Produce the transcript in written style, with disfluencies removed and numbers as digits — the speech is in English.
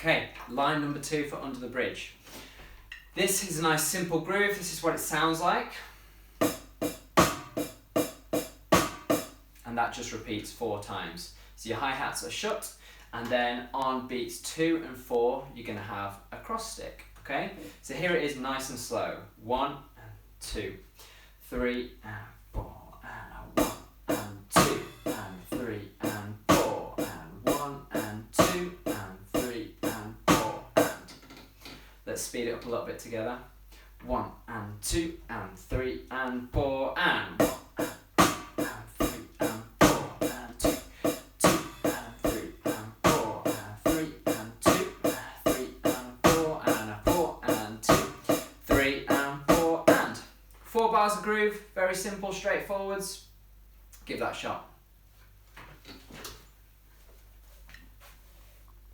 Okay, line number 2 for Under the Bridge. This is a nice simple groove. This is what it sounds like. And that just repeats 4 times. So your hi-hats are shut, and then on beats 2 and 4, you're going to have a cross stick, okay? So here it is nice and slow. 1 and 2, 3 and 4, and a 1 and 2 and 3 and 4, and 1 and 2 and 3 and 4, and... Let's speed it up a little bit together. 1 and 2 and 3 and 4, and 1. Bars of groove, very simple, straightforwards. Give that a shot.